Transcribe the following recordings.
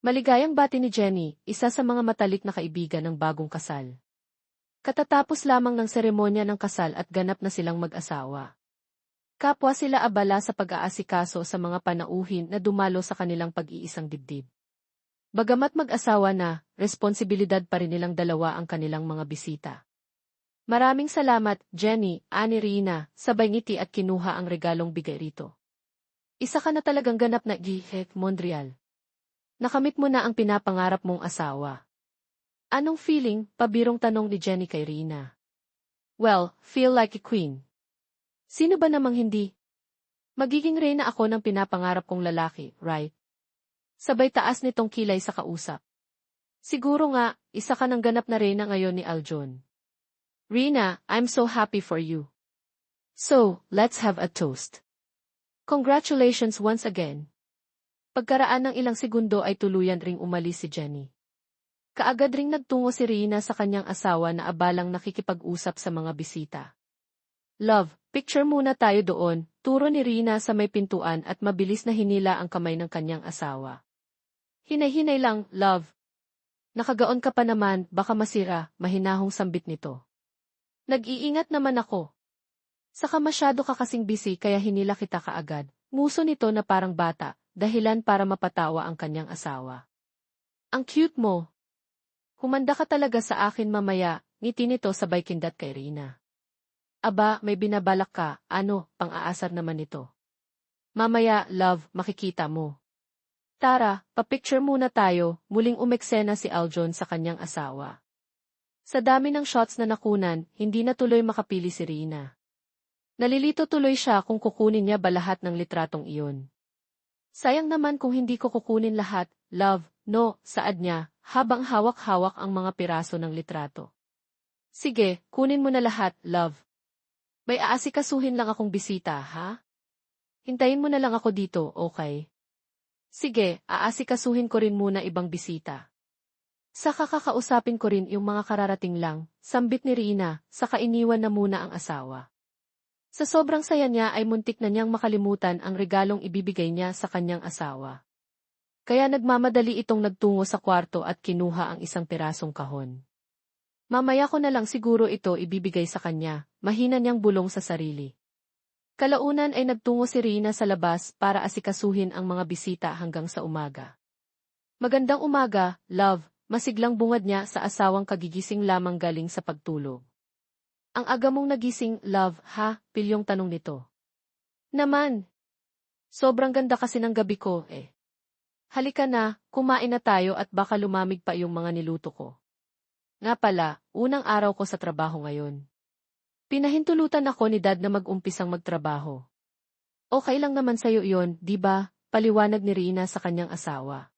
Maligayang bati ni Jenny, isa sa mga matalik na kaibigan ng bagong kasal. Katatapos lamang ng seremonya ng kasal at ganap na silang mag-asawa. Kapwa sila abala sa pag-aasikaso sa mga panauhin na dumalo sa kanilang pag-iisang dibdib. Bagamat mag-asawa na, responsibilidad pa rin nilang dalawa ang kanilang mga bisita. Maraming salamat, Jenny, ani Rina, sabay ngiti at kinuha ang regalong bigay rito. Isa ka na talagang ganap na Gihek Montreal. Nakamit mo na ang pinapangarap mong asawa. Anong feeling? Pabirong tanong ni Jenny kay Rina. Well, feel like a queen. Sino ba namang hindi? Magiging reyna ako ng pinapangarap kong lalaki, right? Sabay taas nitong kilay sa kausap. Siguro nga, isa ka ng ganap na reyna ngayon ni Aljon. Rina, I'm so happy for you. So, let's have a toast. Congratulations once again. Pagkaraan ng ilang segundo ay tuluyan ring umalis si Jenny. Kaagad ring nagtungo si Rina sa kanyang asawa na abalang nakikipag-usap sa mga bisita. Love, picture muna tayo doon, turo ni Rina sa may pintuan at mabilis na hinila ang kamay ng kanyang asawa. Hinay-hinay lang, love. Nakagaon ka pa naman, baka masira, mahinahong sambit nito. Nag-iingat naman ako. Saka masyado ka kasing busy kaya hinila kita kaagad, nguso nito na parang bata, dahilan para mapatawa ang kanyang asawa. Ang cute mo. Humanda ka talaga sa akin mamaya, ngiti nito sabay kindat kay Rina. Aba, may binabalak ka, ano, pang-aasar naman ito. Mamaya, love, makikita mo. Tara, pa-picture muna tayo, muling umeksena si Aljon sa kanyang asawa. Sa dami ng shots na nakunan, hindi na tuloy makapili si Rina. Nalilito tuloy siya kung kukunin niya ba lahat ng litratong iyon. Sayang naman kung hindi ko kukunin lahat, love, no, saad niya, habang hawak-hawak ang mga piraso ng litrato. Sige, kunin mo na lahat, love. May aasikasuhin lang akong bisita, ha? Hintayin mo na lang ako dito, okay? Sige, aasikasuhin ko rin muna ibang bisita. Saka kakausapin ko rin yung mga kararating lang, sambit ni Rina, saka iniwan na muna ang asawa. Sa sobrang saya niya ay muntik na niyang makalimutan ang regalong ibibigay niya sa kanyang asawa. Kaya nagmamadali itong nagtungo sa kwarto at kinuha ang isang pirasong kahon. Mamaya ko na lang siguro ito ibibigay sa kanya, mahina niyang bulong sa sarili. Kalaunan ay nagtungo si Rina sa labas para asikasuhin ang mga bisita hanggang sa umaga. Magandang umaga, love, masiglang bungad niya sa asawang kagigising lamang galing sa pagtulog. Ang aga mong nagising, love, ha? Pilyong tanong nito. Naman. Sobrang ganda kasi ng gabi ko, eh. Halika na, kumain na tayo at baka lumamig pa yung mga niluto ko. Nga pala, unang araw ko sa trabaho ngayon. Pinahintulutan ako ni Dad na mag-umpisang magtrabaho. Okay lang naman sa'yo iyon, di ba? Paliwanag ni Rina sa kanyang asawa.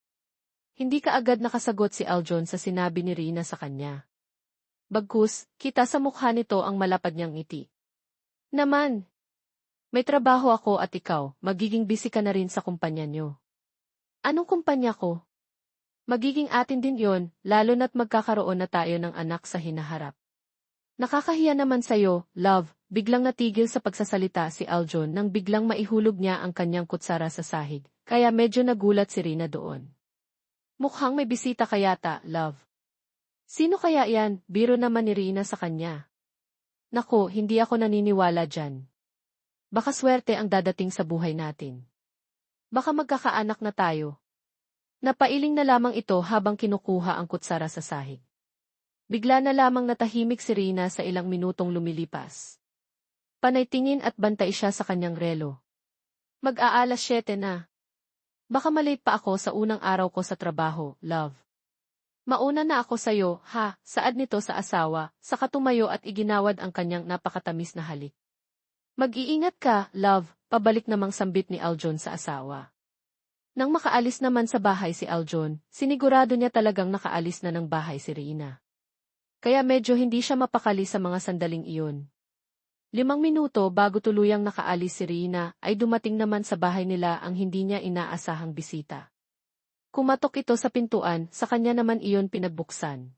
Hindi ka agad nakasagot si Aljon sa sinabi ni Rina sa kanya. Bagkus, kita sa mukha nito ang malapad niyang ngiti. Naman! May trabaho ako at ikaw, magiging busy ka na rin sa kumpanya niyo. Anong kumpanya ko? Magiging atin din yon, lalo na't magkakaroon na tayo ng anak sa hinaharap. Nakakahiya naman sa'yo, love, biglang natigil sa pagsasalita si Aljon nang biglang maihulog niya ang kanyang kutsara sa sahig, kaya medyo nagulat si Rina doon. Mukhang may bisita kayata, love. Sino kaya yan? Biro naman ni Rina sa kanya. Naku, hindi ako naniniwala dyan. Baka swerte ang dadating sa buhay natin. Baka magkakaanak na tayo. Napailing na lamang ito habang kinukuha ang kutsara sa sahig. Bigla na lamang natahimik si Rina sa ilang minutong lumilipas. Panay tingin at bantay siya sa kanyang relo. Mag-aalas 7 na. Baka malate pa ako sa unang araw ko sa trabaho, love. Mauna na ako sa'yo, ha, saad nito sa asawa, saka tumayo at iginawad ang kanyang napakatamis na halik. Mag-iingat ka, love, pabalik namang sambit ni Aljon sa asawa. Nang makaalis naman sa bahay si Aljon, sinigurado niya talagang nakaalis na ng bahay si Rina. Kaya medyo hindi siya mapakali sa mga sandaling iyon. 5 minuto bago tuluyang nakaalis si Rina, ay dumating naman sa bahay nila ang hindi niya inaasahang bisita. Kumatok ito sa pintuan, sa kanya naman iyon pinagbuksan.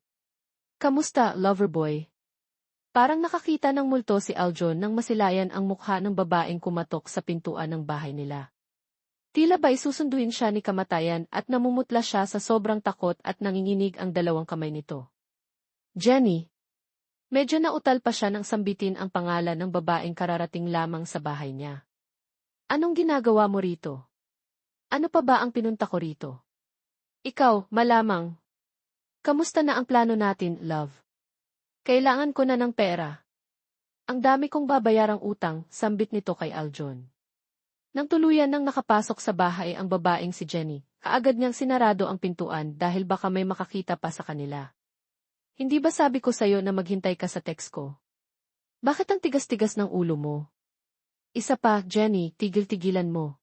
Kamusta, lover boy? Parang nakakita ng multo si Aljon nang masilayan ang mukha ng babaeng kumatok sa pintuan ng bahay nila. Tila ba'y susunduin siya ni kamatayan at namumutla siya sa sobrang takot at nanginginig ang dalawang kamay nito. Jenny. Medyo nautal pa siya nang sambitin ang pangalan ng babaeng kararating lamang sa bahay niya. Anong ginagawa mo rito? Ano pa ba ang pinunta ko rito? Ikaw, malamang. Kamusta na ang plano natin, love? Kailangan ko na ng pera. Ang dami kong babayarang utang, sambit nito kay Aljon. Nang tuluyan nang nakapasok sa bahay ang babaeng si Jenny, kaagad niyang sinarado ang pintuan dahil baka may makakita pa sa kanila. Hindi ba sabi ko sa'yo na maghintay ka sa text ko? Bakit ang tigas-tigas ng ulo mo? Isa pa, Jenny, tigil-tigilan mo.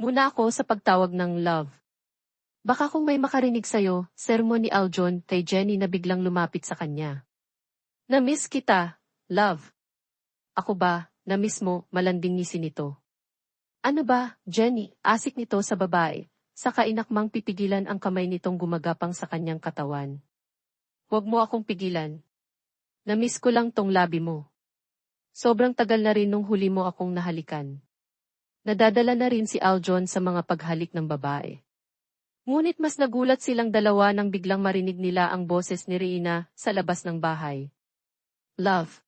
Muna ako sa pagtawag ng love. Baka kung may makarinig sa'yo, sermon ni Aljon kay Jenny na biglang lumapit sa kanya. Na-miss kita, love. Ako ba, na-miss mo, malanding ngisi nito. Ano ba, Jenny, asik nito sa babae, saka inakmang pipigilan ang kamay nitong gumagapang sa kanyang katawan. Huwag mo akong pigilan. Na-miss ko lang tong labi mo. Sobrang tagal na rin nung huli mo akong nahalikan. Nadadala na rin si Aljon sa mga paghalik ng babae. Ngunit mas nagulat silang dalawa nang biglang marinig nila ang boses ni Reina sa labas ng bahay. Love.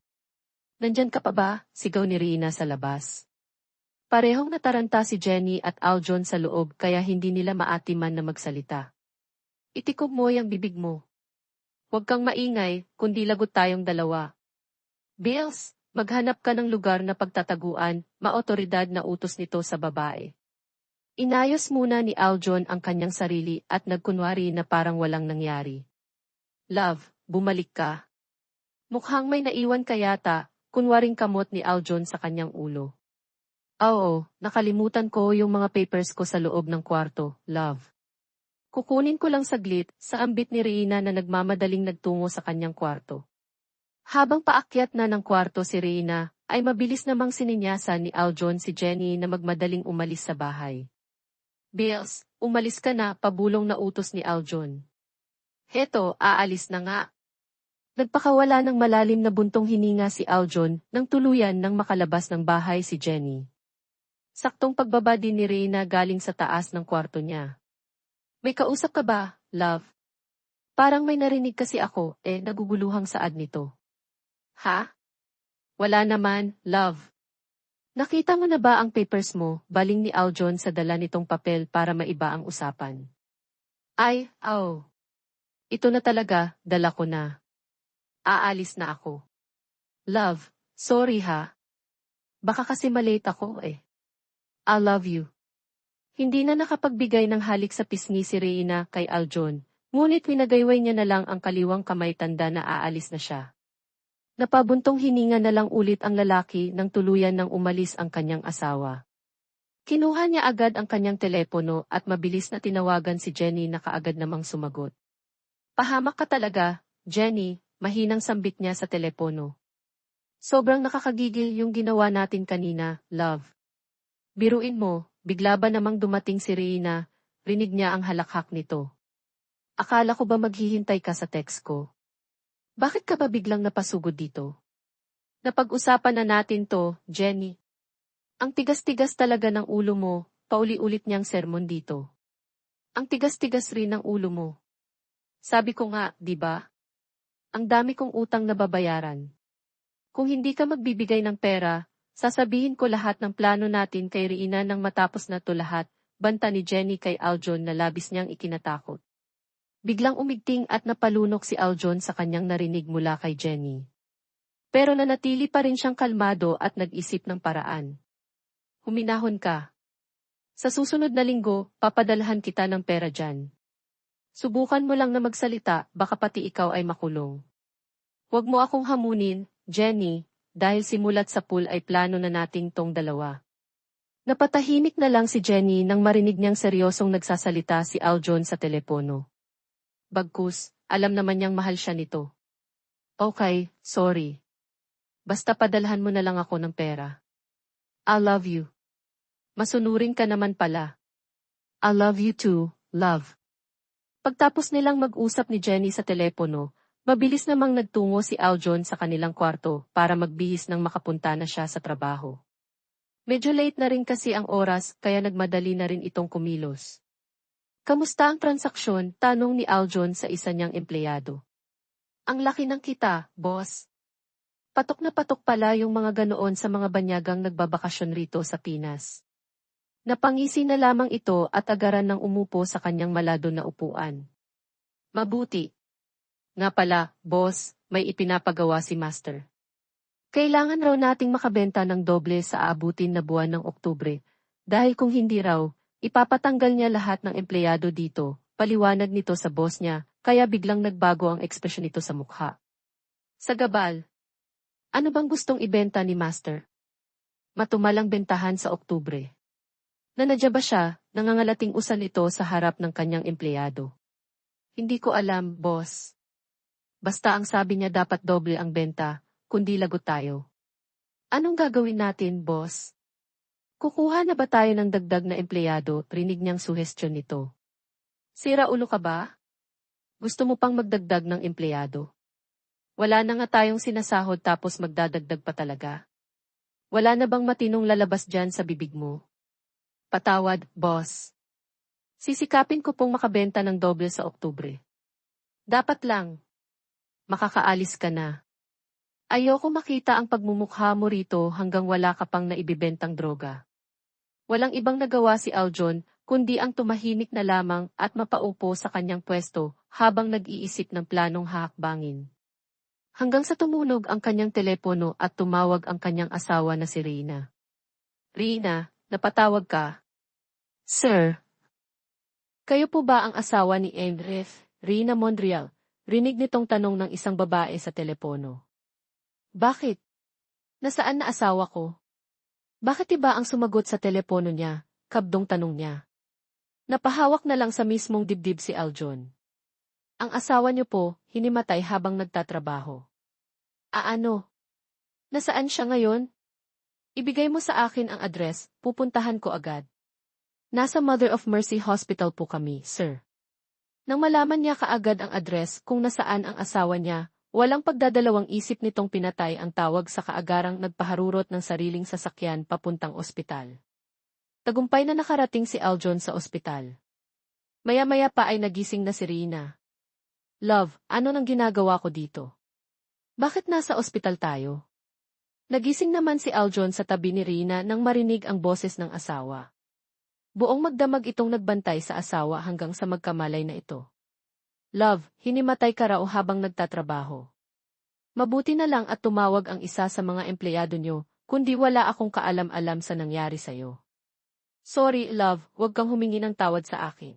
Nandyan ka pa ba? Sigaw ni Reina sa labas. Parehong nataranta si Jenny at Aljon sa loob kaya hindi nila maatiman na magsalita. Itikob mo yung bibig mo. Huwag kang maingay, kundi lagot tayong dalawa. Bills, maghanap ka ng lugar na pagtataguan, maotoridad na utos nito sa babae. Inayos muna ni Aljon ang kanyang sarili at nagkunwari na parang walang nangyari. Love, bumalik ka. Mukhang may naiwan ka yata, kunwaring kamot ni Aljon sa kanyang ulo. Oo, nakalimutan ko yung mga papers ko sa loob ng kwarto, love. Kukunin ko lang saglit sa ambit ni Reina na nagmamadaling nagtungo sa kanyang kwarto. Habang paakyat na ng kwarto si Reina, ay mabilis namang sininyasan ni Aljon si Jenny na magmadaling umalis sa bahay. Bills, umalis ka na, pabulong na utos ni Aljon. Heto, aalis na nga. Nagpakawala ng malalim na buntong hininga si Aljon nang tuluyan nang makalabas ng bahay si Jenny. Saktong pagbaba din ni Reina galing sa taas ng kwarto niya. May kausap ka ba, love? Parang may narinig kasi ako, naguguluhang saad nito. Ha? Wala naman, love. Nakita mo na ba ang papers mo, baling ni Aljon sa dala nitong papel para maiba ang usapan. Ay, ito na talaga, dala ko na. Aalis na ako. Love, sorry ha. Baka kasi malate ako I love you. Hindi na nakapagbigay ng halik sa pisngi si Reina kay Aljon, ngunit winagayway niya na lang ang kaliwang kamay tanda na aalis na siya. Napabuntong hininga na lang ulit ang lalaki nang tuluyan ng umalis ang kanyang asawa. Kinuha niya agad ang kanyang telepono at mabilis na tinawagan si Jenny na kaagad namang sumagot. Pahamak ka talaga, Jenny, mahinang sambit niya sa telepono. Sobrang nakakagigil yung ginawa natin kanina, love. Biruin mo, bigla ba namang dumating si Reina, rinig niya ang halakhak nito. Akala ko ba maghihintay ka sa text ko? Bakit ka ba biglang napasugod dito? Napag-usapan na natin to, Jenny. Ang tigas-tigas talaga ng ulo mo, pauli-ulit niyang sermon dito. Ang tigas-tigas rin ng ulo mo. Sabi ko nga, di ba? Ang dami kong utang na babayaran. Kung hindi ka magbibigay ng pera, sasabihin ko lahat ng plano natin kay Reina nang matapos na to lahat, banta ni Jenny kay Aljon na labis niyang ikinatakot. Biglang umigting at napalunok si Aljon sa kanyang narinig mula kay Jenny. Pero nanatili pa rin siyang kalmado at nag-isip ng paraan. Huminahon ka. Sa susunod na linggo, papadalhan kita ng pera dyan. Subukan mo lang na magsalita, baka pati ikaw ay makulong. Huwag mo akong hamunin, Jenny, dahil simulat sa pool ay plano na nating tong dalawa. Napatahimik na lang si Jenny nang marinig niyang seryosong nagsasalita si Aljon sa telepono. Bagkus, alam naman niyang mahal siya nito. Okay, sorry. Basta padalhan mo na lang ako ng pera. I love you. Masunurin ka naman pala. I love you too, love. Pagtapos nilang mag-usap ni Jenny sa telepono, mabilis namang nagtungo si Aljon sa kanilang kwarto para magbihis nang makapunta na siya sa trabaho. Medyo late na rin kasi ang oras kaya nagmadali na rin itong kumilos. Kamusta ang transaksyon? Tanong ni Aljon sa isa niyang empleyado. Ang laki ng kita, boss. Patok na patok pala yung mga ganoon sa mga banyagang nagbabakasyon rito sa Pinas. Napangisi na lamang ito at agaran ng umupo sa kanyang malado na upuan. Mabuti. Nga pala, boss, may ipinapagawa si Master. Kailangan raw nating makabenta ng doble sa aabutin na buwan ng Oktubre. Dahil kung hindi raw, ipapatanggal niya lahat ng empleyado dito, paliwanag nito sa boss niya, kaya biglang nagbago ang ekspresyon nito sa mukha. Sa gabal. Ano bang gustong ibenta ni Master? Matumalang bentahan sa Oktubre. Nanadya ba siya, nangangalating usan ito sa harap ng kanyang empleyado? Hindi ko alam, boss. Basta ang sabi niya dapat doble ang benta, kundi lagot tayo. Anong gagawin natin, boss? Kukuha na ba tayo ng dagdag na empleyado? Rinig niyang suhestyon nito. Sira ulo ka ba? Gusto mo pang magdagdag ng empleyado? Wala na nga tayong sinasahod tapos magdadagdag pa talaga. Wala na bang matinong lalabas dyan sa bibig mo? Patawad, boss. Sisikapin ko pong makabenta ng doble sa Oktubre. Dapat lang. Makakaalis ka na. Ayoko makita ang pagmumukha mo rito hanggang wala ka pang naibibentang droga. Walang ibang nagawa si Aljon, kundi ang tumahimik na lamang at mapaupo sa kanyang pwesto habang nag-iisip ng planong hahakbangin. Hanggang sa tumunog ang kanyang telepono at tumawag ang kanyang asawa na si Rina. Rina, napatawag ka? Sir. Kayo po ba ang asawa ni Enref, Rina Monreal? Rinig nitong tanong ng isang babae sa telepono. Bakit? Nasaan na asawa ko? Bakit iba ang sumagot sa telepono niya? Kabdong tanong niya. Napahawak na lang sa mismong dibdib si Aljon. Ang asawa niyo po, hinimatay habang nagtatrabaho. Ano? Nasaan siya ngayon? Ibigay mo sa akin ang address, pupuntahan ko agad. Nasa Mother of Mercy Hospital po kami, sir. Nang malaman niya kaagad ang address kung nasaan ang asawa niya, walang pagdadalawang isip nitong pinatay ang tawag sa kaagarang nagpaharurot ng sariling sasakyan papuntang ospital. Tagumpay na nakarating si Aljon sa ospital. Maya-maya pa ay nagising na si Rina. Love, ano nang ginagawa ko dito? Bakit nasa ospital tayo? Nagising naman si Aljon sa tabi ni Rina nang marinig ang boses ng asawa. Buong magdamag itong nagbantay sa asawa hanggang sa magkamalay na ito. Love, hinimatay ka raw habang nagtatrabaho. Mabuti na lang at tumawag ang isa sa mga empleyado nyo, kundi wala akong kaalam-alam sa nangyari sa'yo. Sorry, love, huwag kang humingi ng tawad sa akin.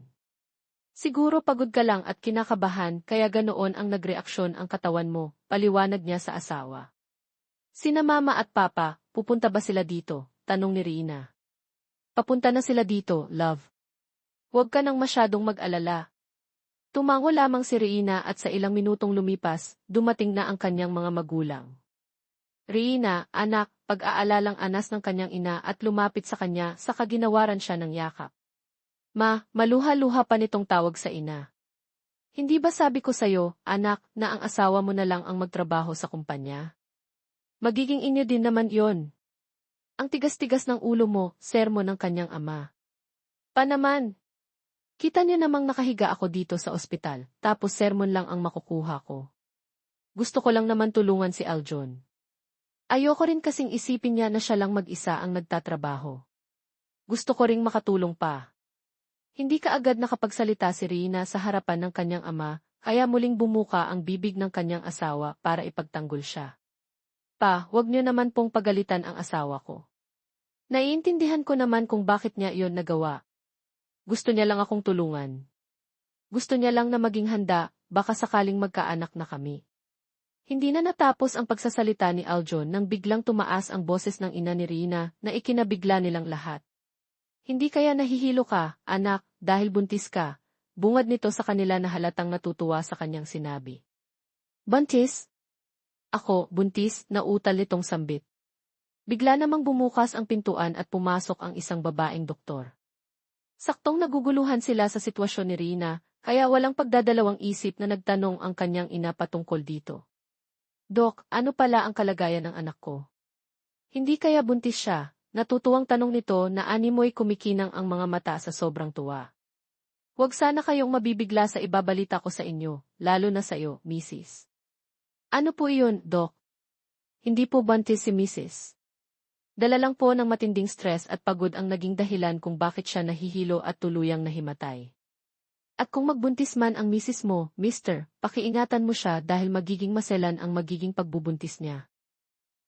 Siguro pagod ka lang at kinakabahan kaya ganoon ang nagreaksyon ang katawan mo, paliwanag niya sa asawa. Sina mama at papa, pupunta ba sila dito? Tanong ni Rina. Papunta na sila dito, love. Huwag ka nang masyadong mag-alala. Tumango lamang si Rina at sa ilang minutong lumipas, dumating na ang kanyang mga magulang. Rina, anak, pag-aalalang anas ng kanyang ina at lumapit sa kanya sa kaginawaran siya ng yakap. Ma, maluha-luha pa nitong tawag sa ina. Hindi ba sabi ko sa'yo, anak, na ang asawa mo na lang ang magtrabaho sa kumpanya? Magiging inyo din naman yon. Ang tigas-tigas ng ulo mo, sermo ng kanyang ama. Pa naman. Kita niyo namang nakahiga ako dito sa ospital, tapos sermon lang ang makukuha ko. Gusto ko lang naman tulungan si Aljon. Ayoko rin kasing isipin niya na siya lang mag-isa ang nagtatrabaho. Gusto ko ring makatulong pa. Hindi kaagad nakapagsalita si Rina sa harapan ng kanyang ama, kaya muling bumuka ang bibig ng kanyang asawa para ipagtanggol siya. Pa, wag niyo naman pong pagalitan ang asawa ko. Naiintindihan ko naman kung bakit niya iyon nagawa. Gusto niya lang akong tulungan. Gusto niya lang na maging handa, baka sakaling magkaanak na kami. Hindi na natapos ang pagsasalita ni Aljon nang biglang tumaas ang boses ng ina ni Rina na ikinabigla nilang lahat. Hindi kaya nahihilo ka, anak, dahil buntis ka, bungad nito sa kanila na halatang natutuwa sa kanyang sinabi. Buntis? Ako, buntis, nautal nitong sambit. Bigla namang bumukas ang pintuan at pumasok ang isang babaeng doktor. Saktong naguguluhan sila sa sitwasyon ni Rina, kaya walang pagdadalawang isip na nagtanong ang kanyang ina patungkol dito. Dok, ano pala ang kalagayan ng anak ko? Hindi kaya buntis siya, natutuwang tanong nito na animoy kumikinang ang mga mata sa sobrang tuwa. Huwag sana kayong mabibigla sa ibabalita ko sa inyo, lalo na sa iyo, Mrs. Ano po iyon, Doc? Hindi po buntis si Mrs. Dala lang po ng matinding stress at pagod ang naging dahilan kung bakit siya nahihilo at tuluyang nahimatay. At kung magbuntis man ang misis mo, Mister, pakiingatan mo siya dahil magiging maselan ang magiging pagbubuntis niya.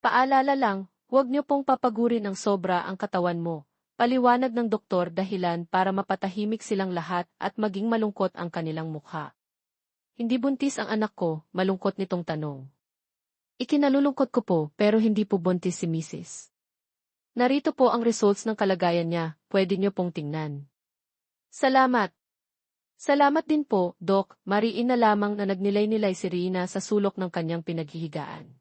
Paalala lang, huwag niyo pong papagurin ng sobra ang katawan mo. Paliwanag ng doktor dahilan para mapatahimik silang lahat at maging malungkot ang kanilang mukha. Hindi buntis ang anak ko, malungkot nitong tanong. Ikinalulungkot ko po pero hindi po buntis si Mrs. Narito po ang results ng kalagayan niya, pwede niyo pong tingnan. Salamat. Salamat din po, Doc, mariin na lamang na nagnilay-nilay si Rina sa sulok ng kanyang pinaghihigaan.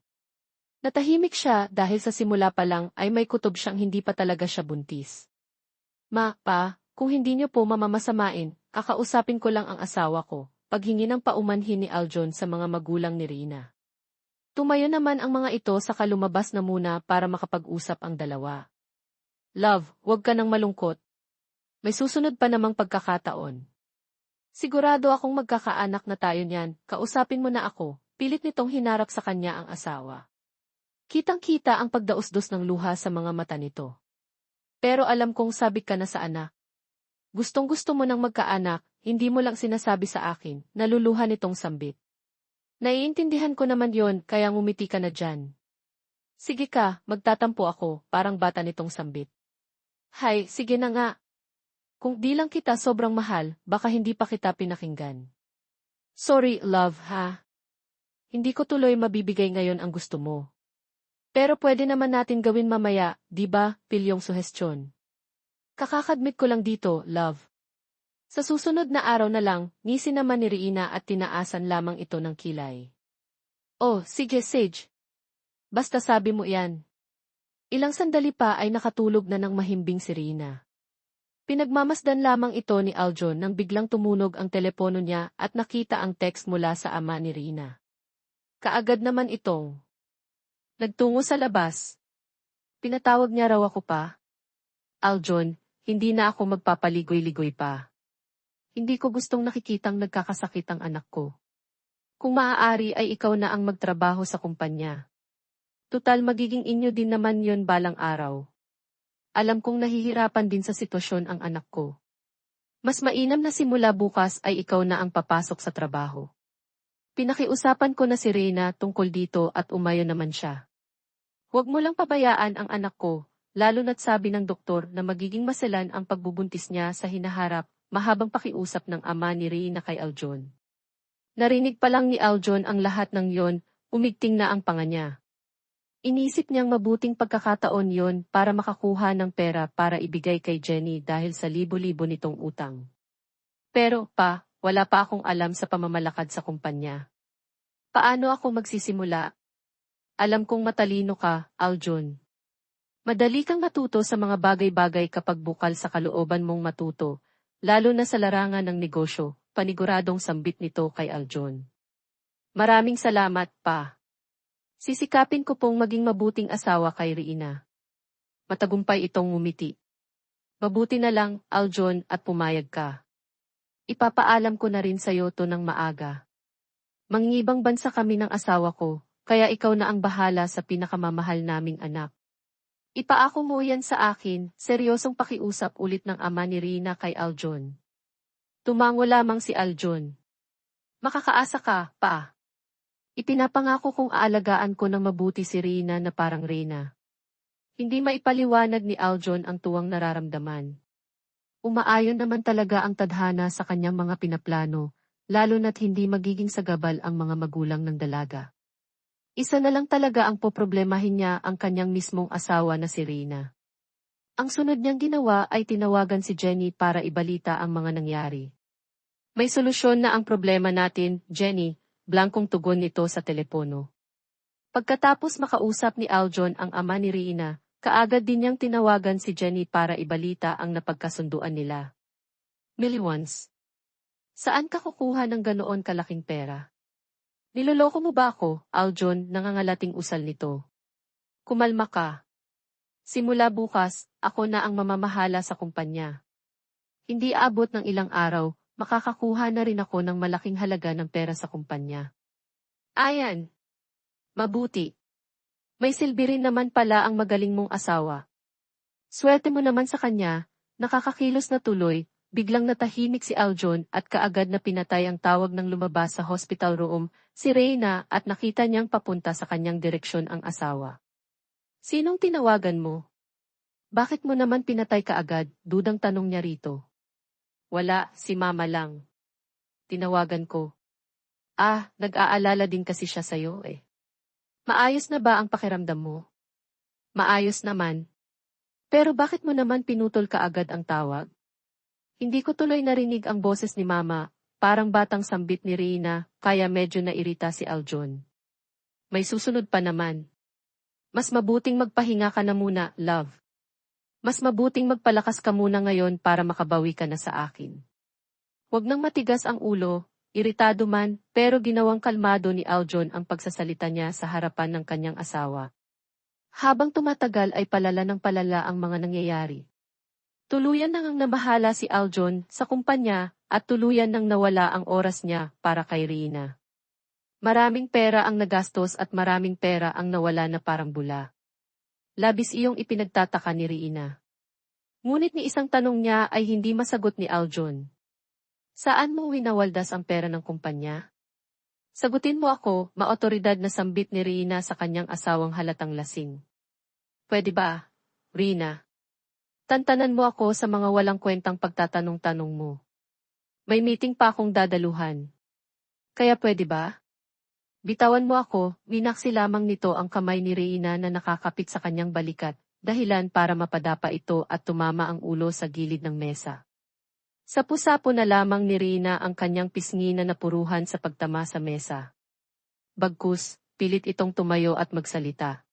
Natahimik siya dahil sa simula pa lang ay may kutob siyang hindi pa talaga siya buntis. Pa, kung hindi niyo po mamamasamain, kakausapin ko lang ang asawa ko, paghingi ng paumanhin ni Aljon sa mga magulang ni Rina. Tumayo naman ang mga ito saka lumabas na muna para makapag-usap ang dalawa. Love, huwag ka nang malungkot. May susunod pa namang pagkakataon. Sigurado akong magkakaanak na tayo niyan, kausapin mo na ako, pilit nitong hinarap sa kanya ang asawa. Kitang-kita ang pagdausdos ng luha sa mga mata nito. Pero alam kong sabik ka na sa anak. Gustong-gusto mo nang magkaanak, hindi mo lang sinasabi sa akin, naluluha nitong sambit. Naiintindihan ko naman yon, kaya ngumiti ka na dyan. Sige ka, magtatampo ako, parang bata nitong sambit. Hay, sige na nga. Kung di lang kita sobrang mahal, baka hindi pa kita pinakinggan. Sorry, love, ha? Hindi ko tuloy mabibigay ngayon ang gusto mo. Pero pwede naman natin gawin mamaya, di ba, pilyong suhestyon. Kakakadmit ko lang dito, love. Sa susunod na araw na lang, ngisi naman ni Rina at tinaasan lamang ito ng kilay. Oh, sige, Sage. Basta sabi mo yan. Ilang sandali pa ay nakatulog na ng mahimbing si Rina. Pinagmamasdan lamang ito ni Aljon nang biglang tumunog ang telepono niya at nakita ang text mula sa ama ni Rina. Kaagad naman itong nagtungo sa labas. Pinatawag niya raw ako pa. Aljon, hindi na ako magpapaligoy-ligoy pa. Hindi ko gustong nakikitang nagkakasakit ang anak ko. Kung maaari ay ikaw na ang magtrabaho sa kumpanya. Tutal magiging inyo din naman yon balang araw. Alam kong nahihirapan din sa sitwasyon ang anak ko. Mas mainam na simula bukas ay ikaw na ang papasok sa trabaho. Pinakiusapan ko na si Reyna tungkol dito at umayo naman siya. Huwag mo lang pabayaan ang anak ko, lalo na't sabi ng doktor na magiging maselan ang pagbubuntis niya sa hinaharap, mahabang pakiusap ng ama ni Reyna kay Aljon. Narinig pa lang ni Aljon ang lahat ng yon, umigting na ang panga niya. Inisip niyang mabuting pagkakataon yon para makakuha ng pera para ibigay kay Jenny dahil sa libo-libo nitong utang. Pero, wala pa akong alam sa pamamalakad sa kumpanya. Paano ako magsisimula? Alam kong matalino ka, Aljon. Madali kang matuto sa mga bagay-bagay kapag bukal sa kalooban mong matuto, lalo na sa larangan ng negosyo, paniguradong sambit nito kay Aljon. Maraming salamat, pa. Sisikapin ko pong maging mabuting asawa kay Rina. Matagumpay itong ngumiti. Mabuti na lang, Aljon, at pumayag ka. Ipapaalam ko na rin sa'yo to ng maaga. Mangingibang bansa kami ng asawa ko, kaya ikaw na ang bahala sa pinakamamahal naming anak. Ipaako mo yan sa akin, seryosong pakiusap ulit ng ama ni Rina kay Aljon. Tumango lamang si Aljon. Makakaasa ka, pa. Ipinapangako kong aalagaan ko ng mabuti si Rina na parang Reyna. Hindi maipaliwanag ni Aljon ang tuwang nararamdaman. Umaayon naman talaga ang tadhana sa kanyang mga pinaplano, lalo na't hindi magiging sagabal ang mga magulang ng dalaga. Isa na lang talaga ang poproblemahin niya ang kanyang mismong asawa na si Rina. Ang sunod niyang ginawa ay tinawagan si Jenny para ibalita ang mga nangyari. May solusyon na ang problema natin, Jenny. Blankong tugon nito sa telepono. Pagkatapos makausap ni Aljon ang ama ni Rina, kaagad din niyang tinawagan si Jenny para ibalita ang napagkasunduan nila. Millions. Saan ka kukuha ng ganoon kalaking pera? Niloloko mo ba ako, Aljon, nangangalating usal nito? Kumalma ka. Simula bukas, ako na ang mamamahala sa kumpanya. Hindi aabot ng ilang araw, makakakuha na rin ako ng malaking halaga ng pera sa kumpanya. Ayan. Mabuti. May silbi rin naman pala ang magaling mong asawa. Swerte mo naman sa kanya, nakakakilos na tuloy, biglang natahimik si Aljon at kaagad na pinatay ang tawag ng lumabas sa hospital room, si Reyna at nakita niyang papunta sa kanyang direksyon ang asawa. Sinong tinawagan mo? Bakit mo naman pinatay kaagad? Dudang tanong niya rito. Wala, si mama lang. Tinawagan ko. Nag-aalala din kasi siya sa'yo eh. Maayos na ba ang pakiramdam mo? Maayos naman. Pero bakit mo naman pinutol kaagad ang tawag? Hindi ko tuloy narinig ang boses ni mama, parang batang sambit ni Reyna, kaya medyo nairita si Aljon. May susunod pa naman. Mas mabuting magpahinga ka na muna, love. Mas mabuting magpalakas ka muna ngayon para makabawi ka na sa akin. Huwag nang matigas ang ulo, iritado man, pero ginawang kalmado ni Aljon ang pagsasalita niya sa harapan ng kanyang asawa. Habang tumatagal ay palala ng palala ang mga nangyayari. Tuluyan nang ang nabahala si Aljon sa kumpanya at tuluyan nang nawala ang oras niya para kay Reyna. Maraming pera ang nagastos at maraming pera ang nawala na parang bula. Labis iyong ipinagtataka ni Reyna. Ngunit ni isang tanong niya ay hindi masagot ni Aljon. Saan mo winawaldas ang pera ng kumpanya? Sagutin mo ako, maotoridad na sambit ni Reyna sa kanyang asawang halatang lasing. Pwede ba, Reyna? Tantanan mo ako sa mga walang kwentang pagtatanong-tanong mo. May meeting pa akong dadaluhan. Kaya pwede ba? Bitawan mo ako, winaksi lamang nito ang kamay ni Reyna na nakakapit sa kanyang balikat, dahilan para mapadapa ito at tumama ang ulo sa gilid ng mesa. Sapu-sapo na lamang ni Reyna ang kanyang pisngi na napuruhan sa pagtama sa mesa. Bagkus, pilit itong tumayo at magsalita.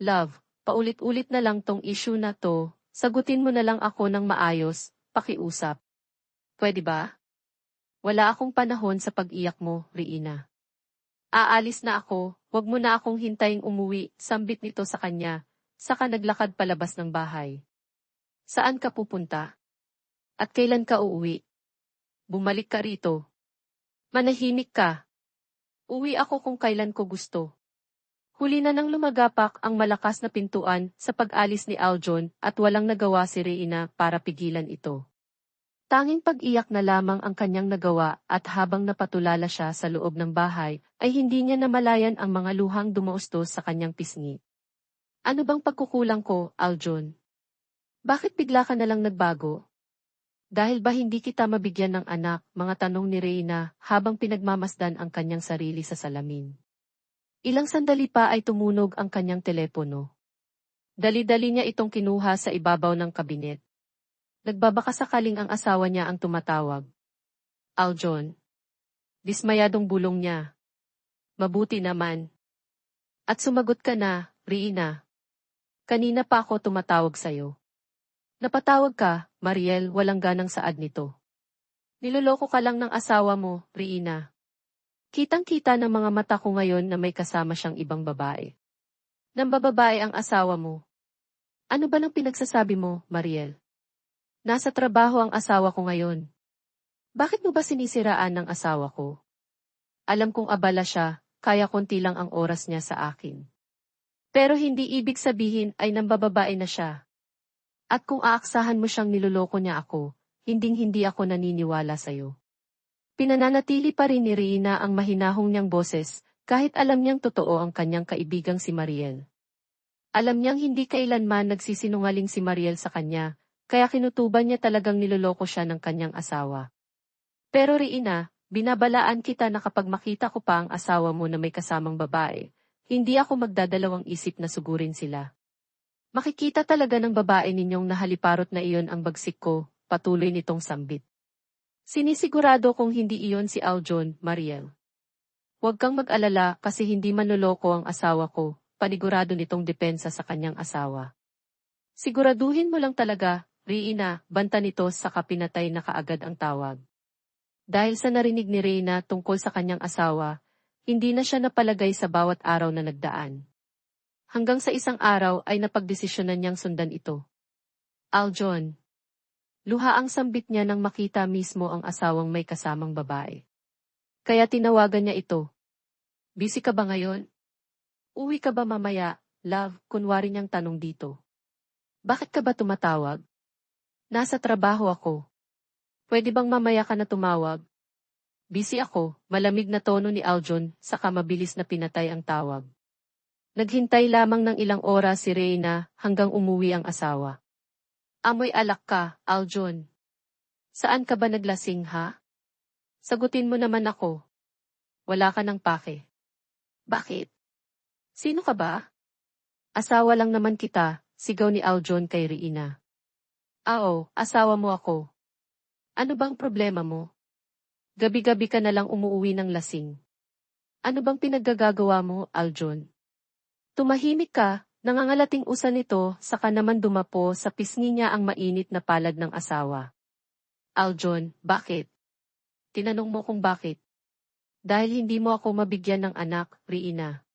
Love, paulit-ulit na lang tong issue na to, sagutin mo na lang ako ng maayos, pakiusap. Pwede ba? Wala akong panahon sa pag-iyak mo, Reyna. Aalis na ako, wag mo na akong hintaying umuwi, sambit nito sa kanya, saka naglakad palabas ng bahay. Saan ka pupunta? At kailan ka uuwi? Bumalik ka rito. Manahimik ka. Uwi ako kung kailan ko gusto. Huli na nang lumagapak ang malakas na pintuan sa pag-alis ni Aljon at walang nagawa si Reyna para pigilan ito. Tanging pag-iyak na lamang ang kanyang nagawa at habang napatulala siya sa loob ng bahay ay hindi niya namalayan ang mga luhang dumaustos sa kanyang pisngi. Ano bang pagkukulang ko, Aljon? Bakit bigla ka nalang nagbago? Dahil ba hindi kita mabigyan ng anak, mga tanong ni Reyna habang pinagmamasdan ang kanyang sarili sa salamin. Ilang sandali pa ay tumunog ang kanyang telepono. Dali-dali niya itong kinuha sa ibabaw ng kabinet. Nagbabakasakaling ang asawa niya ang tumatawag. Aljon. Dismayadong bulong niya. Mabuti naman. At sumagot ka na, Reyna. Kanina pa ako tumatawag sa'yo. Napatawag ka, Mariel, walang ganang saad nito. Niloloko ka lang ng asawa mo, Reyna. Kitang-kita ng mga mata ko ngayon na may kasama siyang ibang babae. Nambababae ang asawa mo. Ano ba nang pinagsasabi mo, Mariel? Nasa trabaho ang asawa ko ngayon. Bakit mo ba sinisiraan ng asawa ko? Alam kong abala siya, kaya konti lang ang oras niya sa akin. Pero hindi ibig sabihin ay nambababae na siya. At kung aaksahan mo siyang niloloko niya ako, hinding-hindi ako naniniwala sa'yo. Pinananatili pa rin ni Reyna ang mahinahong niyang boses, kahit alam niyang totoo ang kanyang kaibigang si Mariel. Alam niyang hindi kailanman nagsisinungaling si Mariel sa kanya, kaya kinutuban niya talagang niloloko siya ng kanyang asawa. Pero Reyna, binabalaan kita na kapag makita ko pa ang asawa mo na may kasamang babae, hindi ako magdadalawang isip na sugurin sila. Makikita talaga ng babae ninyong nahaliparot na iyon ang bagsik ko, patuloy nitong sambit. Sinisigurado kong hindi iyon si Aljon, Mariel. Huwag kang mag-alala kasi hindi manloloko ang asawa ko, panigurado nitong depensa sa kanyang asawa. Siguraduhin mo lang talaga, Reyna, banta nito saka pinatay na kaagad ang tawag. Dahil sa narinig ni Reyna tungkol sa kanyang asawa, hindi na siya napalagay sa bawat araw na nagdaan. Hanggang sa isang araw ay napagdesisyonan niyang sundan ito. Aljon. Luha ang sambit niya nang makita mismo ang asawang may kasamang babae. Kaya tinawagan niya ito. Busy ka ba ngayon? Uwi ka ba mamaya, love, kunwari niyang tanong dito. Bakit ka ba tumatawag? Nasa trabaho ako. Pwede bang mamaya ka na tumawag? Busy ako, malamig na tono ni Aljon, saka mabilis na pinatay ang tawag. Naghintay lamang ng ilang oras si Reyna hanggang umuwi ang asawa. Amoy alak ka, Aljon. Saan ka ba naglasing ha? Sagutin mo naman ako. Wala ka ng pake. Bakit? Sino ka ba? Asawa lang naman kita, sigaw ni Aljon kay Reyna. Oo, asawa mo ako. Ano bang problema mo? Gabi-gabi ka na lang umuuwi ng lasing. Ano bang pinaggagawa mo, Aljon? Tumahimik ka, nangangalating usan nito, saka naman dumapo sa pisngi niya ang mainit na palad ng asawa. Aljon, bakit? Tinanong mo kung bakit. Dahil hindi mo ako mabigyan ng anak, Reyna.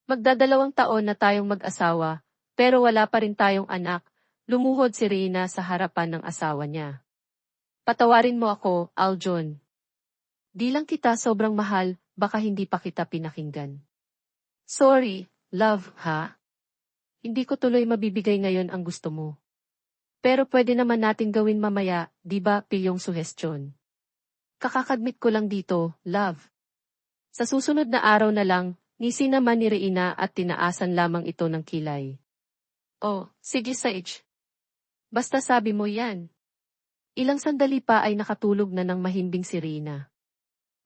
Magdadalawang taon na tayong mag-asawa, pero wala pa rin tayong anak, lumuhod si Reyna sa harapan ng asawa niya. Patawarin mo ako, Aljon. Di lang kita sobrang mahal, baka hindi pa kita pinakinggan. Sorry, love, ha? Hindi ko tuloy mabibigay ngayon ang gusto mo. Pero pwede naman natin gawin mamaya, di ba, piyong suhestyon? Kakakadmit ko lang dito, love. Sa susunod na araw na lang, ngisi naman ni Reyna at tinaasan lamang ito ng kilay. Oh, sige Sage. Basta sabi mo yan. Ilang sandali pa ay nakatulog na ng mahimbing si Reyna.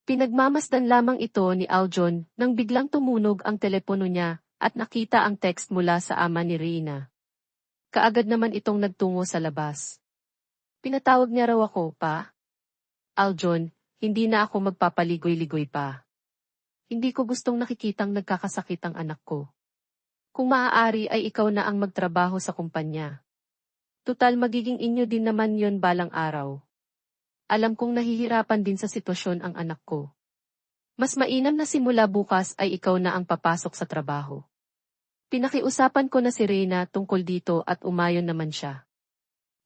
Pinagmamasdan lamang ito ni Aljon nang biglang tumunog ang telepono niya at nakita ang text mula sa ama ni Reyna. Kaagad naman itong nagtungo sa labas. Pinatawag niya raw ako, pa? Aljon, hindi na ako magpapaligoy-ligoy pa. Hindi ko gustong nakikitang nagkakasakit ang anak ko. Kung maaari ay ikaw na ang magtrabaho sa kumpanya. Tutal magiging inyo din naman yon balang araw. Alam kong nahihirapan din sa sitwasyon ang anak ko. Mas mainam na simula bukas ay ikaw na ang papasok sa trabaho. Pinakiusapan ko na si Reyna tungkol dito at umayon naman siya.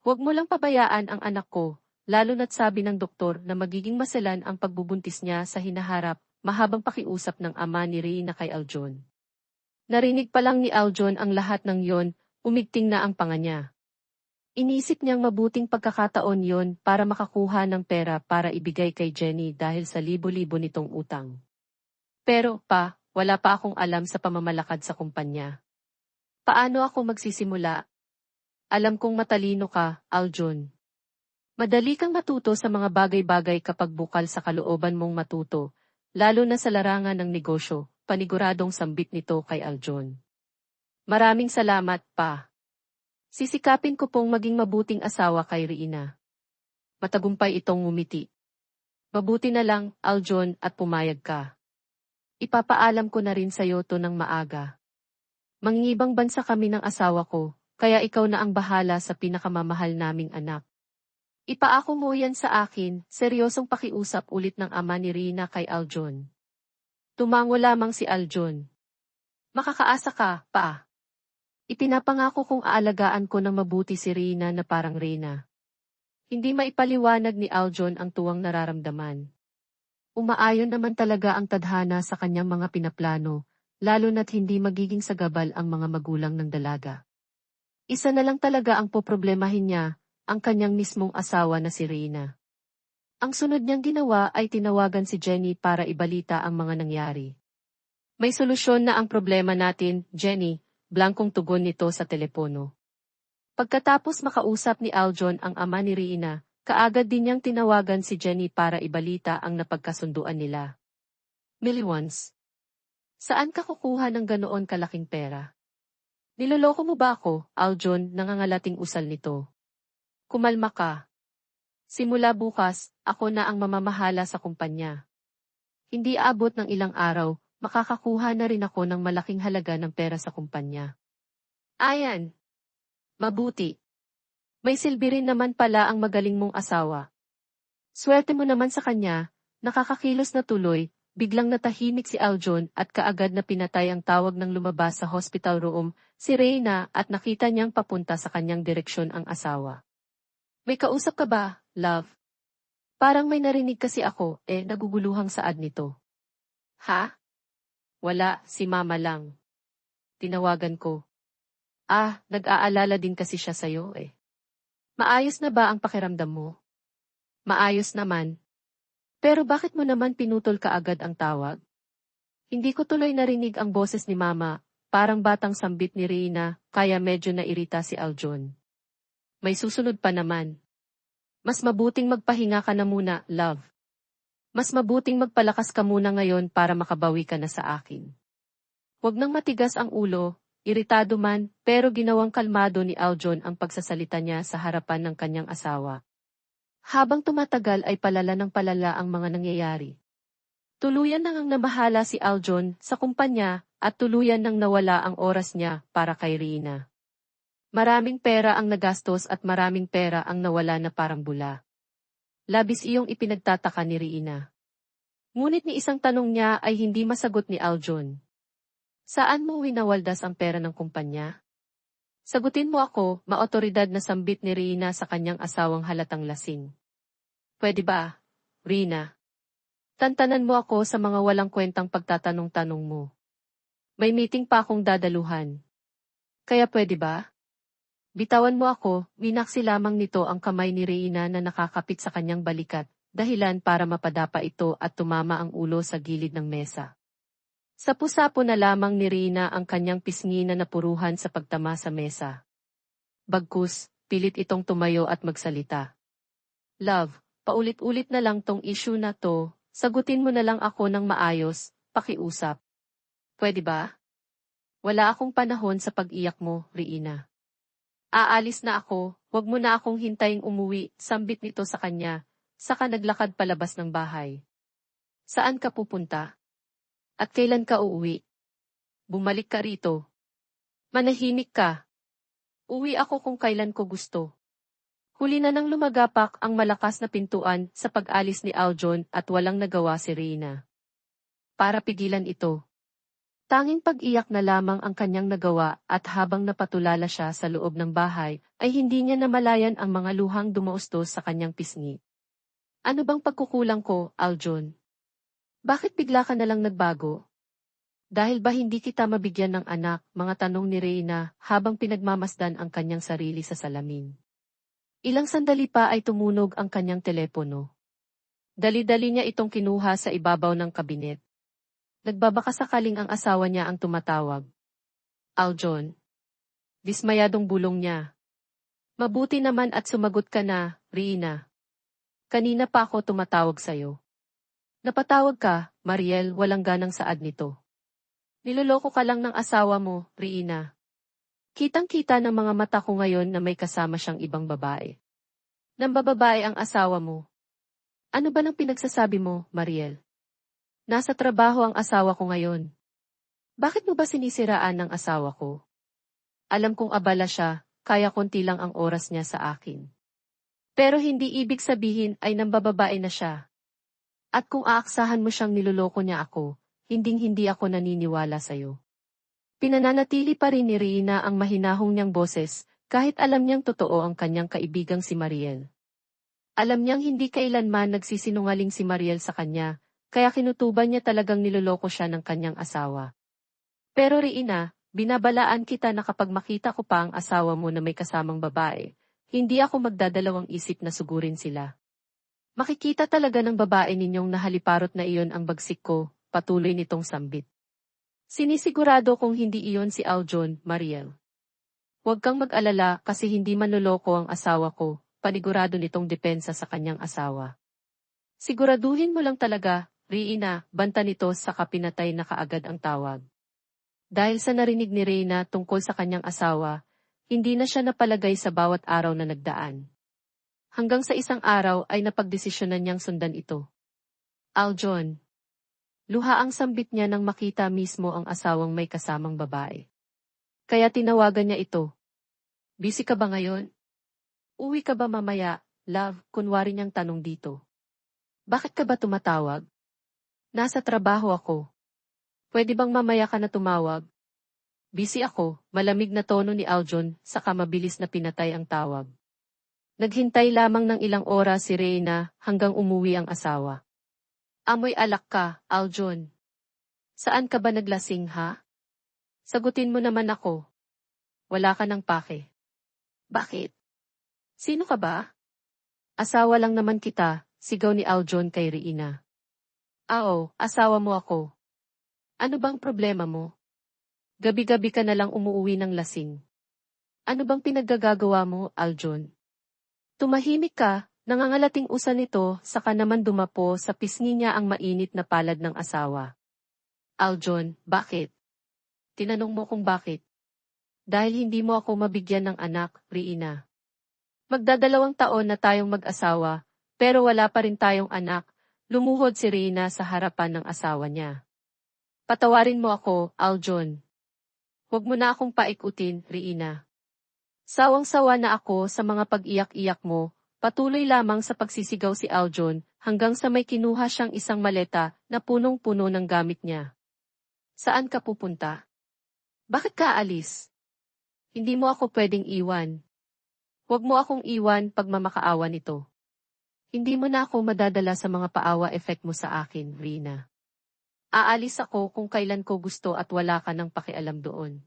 Huwag mo lang pabayaan ang anak ko, lalo na't sabi ng doktor na magiging maselan ang pagbubuntis niya sa hinaharap, mahabang pakiusap ng ama ni Reyna kay Aljon. Narinig pa lang ni Aljon ang lahat ng yon, umigting na ang panga niya. Inisip niyang mabuting pagkakataon yon para makakuha ng pera para ibigay kay Jenny dahil sa libo-libo nitong utang. Pero, pa, wala pa akong alam sa pamamalakad sa kumpanya. Paano ako magsisimula? Alam kong matalino ka, Aljon. Madali kang matuto sa mga bagay-bagay kapag bukal sa kalooban mong matuto, lalo na sa larangan ng negosyo, paniguradong sambit nito kay Aljon. Maraming salamat, pa. Sisikapin ko pong maging mabuting asawa kay Reyna. Matagumpay itong ngumiti. Mabuti na lang, Aljon, at pumayag ka. Ipapaalam ko na rin sa'yo to ng maaga. Mangingibang bansa kami ng asawa ko, kaya ikaw na ang bahala sa pinakamamahal naming anak. Ipaako mo yan sa akin, seryosong pakiusap ulit ng ama ni Reyna kay Aljon. Tumango lamang si Aljon. Makakaasa ka, pa. Ipinapangako kong aalagaan ko ng mabuti si Reyna na parang Reyna. Hindi maipaliwanag ni Aljon ang tuwang nararamdaman. Umaayon naman talaga ang tadhana sa kanyang mga pinaplano, lalo na't hindi magiging sagabal ang mga magulang ng dalaga. Isa na lang talaga ang poproblemahin niya, ang kanyang mismong asawa na si Reyna. Ang sunod niyang ginawa ay tinawagan si Jenny para ibalita ang mga nangyari. May solusyon na ang problema natin, Jenny. Blankong tugon nito sa telepono. Pagkatapos makausap ni Aljon ang ama ni Reyna, kaagad din niyang tinawagan si Jenny para ibalita ang napagkasunduan nila. Millions. Saan ka kukuha ng ganoon kalaking pera? Niloloko mo ba ako, Aljon, nangangalating usal nito? Kumalma ka. Simula bukas, ako na ang mamamahala sa kumpanya. Hindi abot ng ilang araw, makakakuha na rin ako ng malaking halaga ng pera sa kumpanya. Ayan. Mabuti. May silbi rin naman pala ang magaling mong asawa. Swerte mo naman sa kanya, nakakakilos na tuloy, Biglang natahimik si Aljon at kaagad na pinatay ang tawag ng lumabas sa hospital room, si Reyna at nakita niyang papunta sa kanyang direksyon ang asawa. May kausap ka ba, love? Parang may narinig kasi ako, naguguluhang saad nito. Ha? Wala, si mama lang. Tinawagan ko. Nag-aalala din kasi siya sa'yo eh. Maayos na ba ang pakiramdam mo? Maayos naman. Pero bakit mo naman pinutol kaagad ang tawag? Hindi ko tuloy narinig ang boses ni mama, parang batang sambit ni Reyna, kaya medyo nairita si Aljon. May susunod pa naman. Mas mabuting magpahinga ka na muna, love. Mas mabuting magpalakas ka muna ngayon para makabawi ka na sa akin. Huwag nang matigas ang ulo, iritado man, pero ginawang kalmado ni Aljon ang pagsasalita niya sa harapan ng kanyang asawa. Habang tumatagal ay palala ng palala ang mga nangyayari. Tuluyan nang ang namahala si Aljon sa kumpanya at tuluyan nang nawala ang oras niya para kay Reyna. Maraming pera ang nagastos at maraming pera ang nawala na parang bula. Labis iyong ipinagtataka ni Reyna. Ngunit ni isang tanong niya ay hindi masagot ni Aljon. Saan mo winawaldas ang pera ng kumpanya? Sagutin mo ako, maotoridad na sambit ni Reyna sa kanyang asawang halatang lasing. Pwede ba, Reyna? Tantanan mo ako sa mga walang kwentang pagtatanong-tanong mo. May meeting pa akong dadaluhan. Kaya pwede ba? Bitawan mo ako, winaksi lamang nito ang kamay ni Reyna na nakakapit sa kanyang balikat, dahilan para mapadapa ito at tumama ang ulo sa gilid ng mesa. Sapu-sapo na lamang ni Reyna ang kanyang pisngi na napuruhan sa pagtama sa mesa. Bagkus, pilit itong tumayo at magsalita. Love, paulit-ulit na lang tong issue na to, sagutin mo na lang ako ng maayos, pakiusap. Pwede ba? Wala akong panahon sa pag-iyak mo, Reyna. Aalis na ako, wag mo na akong hintaying umuwi, sambit nito sa kanya, saka naglakad palabas ng bahay. Saan ka pupunta? At kailan ka uuwi? Bumalik ka rito. Manahimik ka. Uwi ako kung kailan ko gusto. Huli na nang lumagapak ang malakas na pintuan sa pag-alis ni Aljon at walang nagawa si Reyna. Para pigilan ito. Tanging pag-iyak na lamang ang kanyang nagawa at habang napatulala siya sa loob ng bahay, ay hindi niya namalayan ang mga luhang dumaustos sa kanyang pisngi. Ano bang pagkukulang ko, Aljon? Bakit bigla ka nalang nagbago? Dahil ba hindi kita mabigyan ng anak, mga tanong ni Reyna habang pinagmamasdan ang kanyang sarili sa salamin. Ilang sandali pa ay tumunog ang kanyang telepono. Dali-dali niya itong kinuha sa ibabaw ng kabinet. Nagbabaka sakaling ang asawa niya ang tumatawag. Aljon. Dismayadong bulong niya. Mabuti naman at sumagot ka na, Reyna. Kanina pa ako tumatawag sa'yo. Napatawag ka, Mariel, walang ganang saad nito. Niloloko ka lang ng asawa mo, Reyna. Kitang-kita ng mga mata ko ngayon na may kasama siyang ibang babae. Nambababae ang asawa mo. Ano ba nang pinagsasabi mo, Mariel? Nasa trabaho ang asawa ko ngayon. Bakit mo ba sinisiraan ng asawa ko? Alam kong abala siya, kaya konti lang ang oras niya sa akin. Pero hindi ibig sabihin ay nambababae na siya. At kung aaksahan mo siyang niloloko niya ako, hinding-hindi ako naniniwala sa'yo. Pinananatili pa rin ni Reyna ang mahinahong niyang boses, kahit alam niyang totoo ang kanyang kaibigang si Mariel. Alam niyang hindi kailanman nagsisinungaling si Mariel sa kanya, kaya kinutuban niya talagang niloloko siya ng kanyang asawa. Pero Reyna, binabalaan kita na kapag makita ko pa ang asawa mo na may kasamang babae, hindi ako magdadalawang isip na sugurin sila. Makikita talaga ng babae ninyong nahaliparot na iyon ang bagsik ko, patuloy nitong sambit. Sinisigurado kong hindi iyon si Aljon, Mariel. Huwag kang mag-alala kasi hindi manloloko ang asawa ko, panigurado nitong depensa sa kanyang asawa. Siguraduhin mo lang talaga, Reyna, banta nito sa kapinatay na kaagad ang tawag. Dahil sa narinig ni Reyna tungkol sa kanyang asawa, hindi na siya napalagay sa bawat araw na nagdaan. Hanggang sa isang araw ay napagdesisyonan niyang sundan ito. Aljon. Luha ang sambit niya nang makita mismo ang asawang may kasamang babae. Kaya tinawagan niya ito. Busy ka ba ngayon? Uwi ka ba mamaya, love, kunwari niyang tanong dito. Bakit ka ba tumatawag? Nasa trabaho ako. Pwede bang mamaya ka na tumawag? Busy ako, malamig na tono ni Aljon, saka mabilis na pinatay ang tawag. Naghintay lamang ng ilang oras si Reyna hanggang umuwi ang asawa. Amoy alak ka, Aljon. Saan ka ba naglasing ha? Sagutin mo naman ako. Wala ka ng pake. Bakit? Sino ka ba? Asawa lang naman kita, sigaw ni Aljon kay Reyna. Asawa mo ako. Ano bang problema mo? Gabi-gabi ka na lang umuuwi ng lasing. Ano bang pinaggagawa mo, Aljon? Tumahimik ka, nangangalating usa nito, saka naman dumapo sa pisngi niya ang mainit na palad ng asawa. Aljon, bakit? Tinanong mo kung bakit. Dahil hindi mo ako mabigyan ng anak, Reyna. Magdadalawang taon na tayong mag-asawa, pero wala pa rin tayong anak, lumuhod si Reyna sa harapan ng asawa niya. Patawarin mo ako, Aljon. Huwag mo na akong paikutin, Reyna. Sawang-sawa na ako sa mga pag-iyak-iyak mo, patuloy lamang sa pagsisigaw si Aljon, hanggang sa may kinuha siyang isang maleta na punong-puno ng gamit niya. Saan ka pupunta? Bakit ka aalis? Hindi mo ako pwedeng iwan. Huwag mo akong iwan pag mamakaawa nito. Hindi mo na ako madadala sa mga paawa effect mo sa akin, Reyna. Aalis ako kung kailan ko gusto at wala ka ng pakialam doon.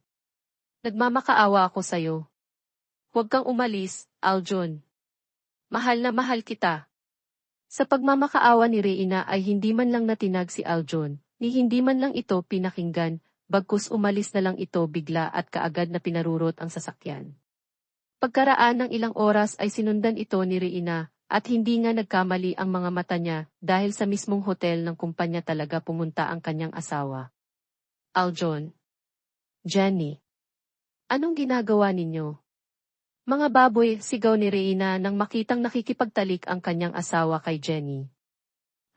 Nagmamakaawa ako sa'yo. Huwag kang umalis, Aljon. Mahal na mahal kita. Sa pagmamakaawa ni Reyna ay hindi man lang natinag si Aljon, ni hindi man lang ito pinakinggan, bagkus umalis na lang ito bigla at kaagad na pinarurot ang sasakyan. Pagkaraan ng ilang oras ay sinundan ito ni Reyna, at hindi nga nagkamali ang mga mata niya dahil sa mismong hotel ng kumpanya talaga pumunta ang kanyang asawa. Aljon. Jenny. Anong ginagawa ninyo? Mga baboy, sigaw ni Reyna nang makitang nakikipagtalik ang kanyang asawa kay Jenny.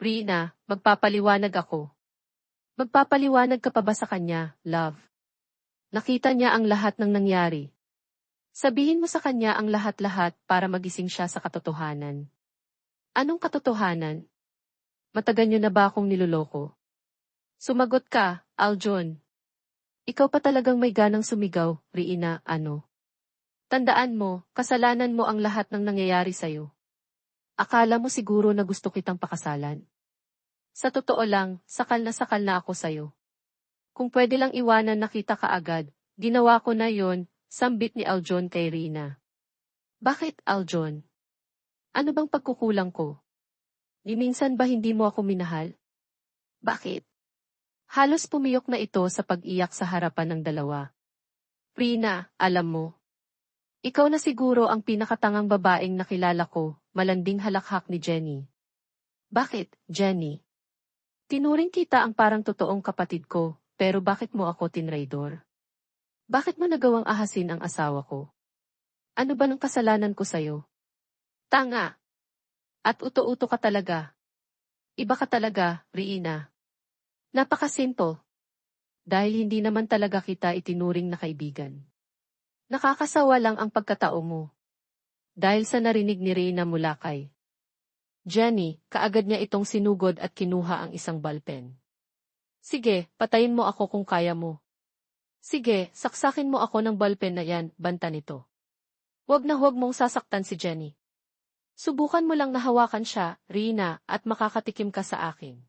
Reyna, magpapaliwanag ako. Magpapaliwanag ka pa ba sa kanya, love? Nakita niya ang lahat ng nangyari. Sabihin mo sa kanya ang lahat-lahat para magising siya sa katotohanan. Anong katotohanan? Matagal niyo na ba akong niloloko? Sumagot ka, Aljon. Ikaw pa talagang may ganang sumigaw, Reyna, ano? Tandaan mo, kasalanan mo ang lahat ng nangyayari sa'yo. Akala mo siguro na gusto kitang pakasalan. Sa totoo lang, sakal na ako sa'yo. Kung pwede lang iwanan na kita kaagad, ginawa ko na yon, sambit ni Aljon kay Reyna. Bakit, Aljon? Ano bang pagkukulang ko? Ni minsan ba hindi mo ako minahal? Bakit? Halos pumiyok na ito sa pag-iyak sa harapan ng dalawa. Reyna, alam mo. Ikaw na siguro ang pinakatangang babaeng nakilala ko, malanding halakhak ni Jenny. Bakit, Jenny? Tinuring kita ang parang totoong kapatid ko, pero bakit mo ako tinraidor? Bakit mo nagawang ahasin ang asawa ko? Ano ba ng kasalanan ko sa'yo? Tanga! At uto-uto ka talaga. Iba ka talaga, Reyna. Napakasimple. Dahil hindi naman talaga kita itinuring na kaibigan. Nakakasawa lang ang pagkatao mo. Dahil sa narinig ni Reyna mula kay Jenny, kaagad niya itong sinugod at kinuha ang isang ballpen. Sige, patayin mo ako kung kaya mo. Sige, saksakin mo ako ng ballpen na yan, banta nito. Huwag na huwag mong sasaktan si Jenny. Subukan mo lang na hawakan siya, Reyna, at makakatikim ka sa akin.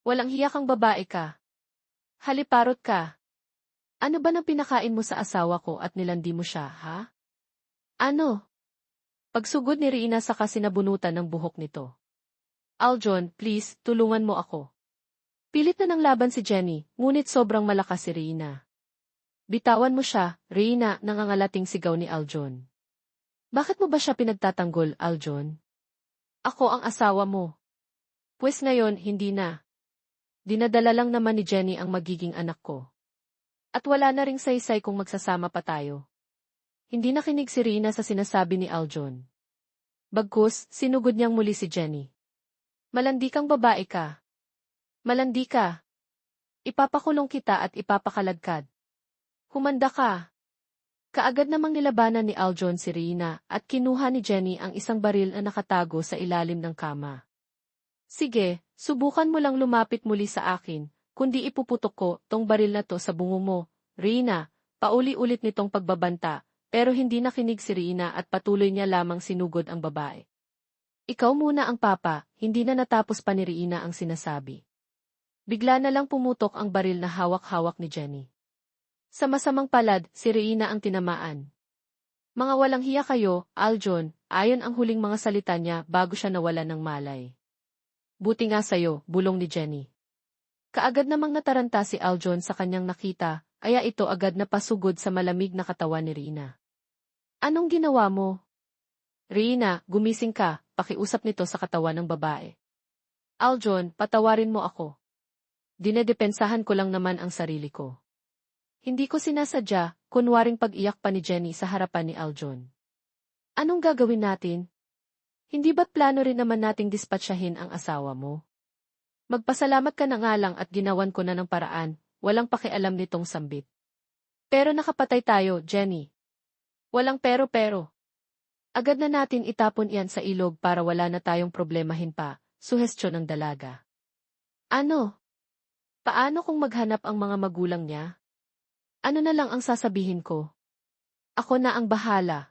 Walang hiya kang babae ka. Haliparot ka. Ano ba nang pinakain mo sa asawa ko at nilandi mo siya, ha? Ano? Pagsugod ni Reyna saka sinabunutan ng buhok nito. Aljon, please, tulungan mo ako. Pilit na ng laban si Jenny, ngunit sobrang malakas si Reyna. Bitawan mo siya, Reyna, nangangalating sigaw ni Aljon. Bakit mo ba siya pinagtatanggol, Aljon? Ako ang asawa mo. Pues ngayon, hindi na. Dinadala lang naman ni Jenny ang magiging anak ko. At wala na ring saysay kung magsasama pa tayo. Hindi nakinig si Reyna sa sinasabi ni Aljon. Bagkus, sinugod niyang muli si Jenny. Malandi kang babae ka. Malandi ka. Ipapakulong kita at ipapakaladkad. Humanda ka. Kaagad namang nilabanan ni Aljon si Reyna at kinuha ni Jenny ang isang baril na nakatago sa ilalim ng kama. Sige, subukan mo lang lumapit muli sa akin, kundi ipuputok ko tong baril na to sa bungo mo. Rina, pauli-ulit nitong pagbabanta, pero hindi nakinig si Rina at patuloy niya lamang sinugod ang babae. Ikaw muna ang papa, hindi na natapos pa ni Rina ang sinasabi. Bigla na lang pumutok ang baril na hawak-hawak ni Jenny. Sa masamang palad, si Rina ang tinamaan. Mga walang hiya kayo, Aljon, ayon ang huling mga salita niya bago siya nawalan ng malay. Buti nga sayo, bulong ni Jenny. Kaagad namang nataranta si Aljon sa kanyang nakita, kaya ito agad na pasugod sa malamig na katawan ni Rina. Anong ginawa mo? Rina, gumising ka, pakiusap nito sa katawan ng babae. Aljon, patawarin mo ako. Dinedepensahan ko lang naman ang sarili ko. Hindi ko sinasadya, kunwaring pag-iyak pa ni Jenny sa harapan ni Aljon. Anong gagawin natin? Hindi ba't plano rin naman nating dispatsahin ang asawa mo? Magpasalamat ka na nga lang at ginawan ko na ng paraan, walang pakialam nitong sambit. Pero nakapatay tayo, Jenny. Walang pero-pero. Agad na natin itapon iyan sa ilog para wala na tayong problemahin pa, suhestyon ng dalaga. Ano? Paano kung maghanap ang mga magulang niya? Ano na lang ang sasabihin ko? Ako na ang bahala.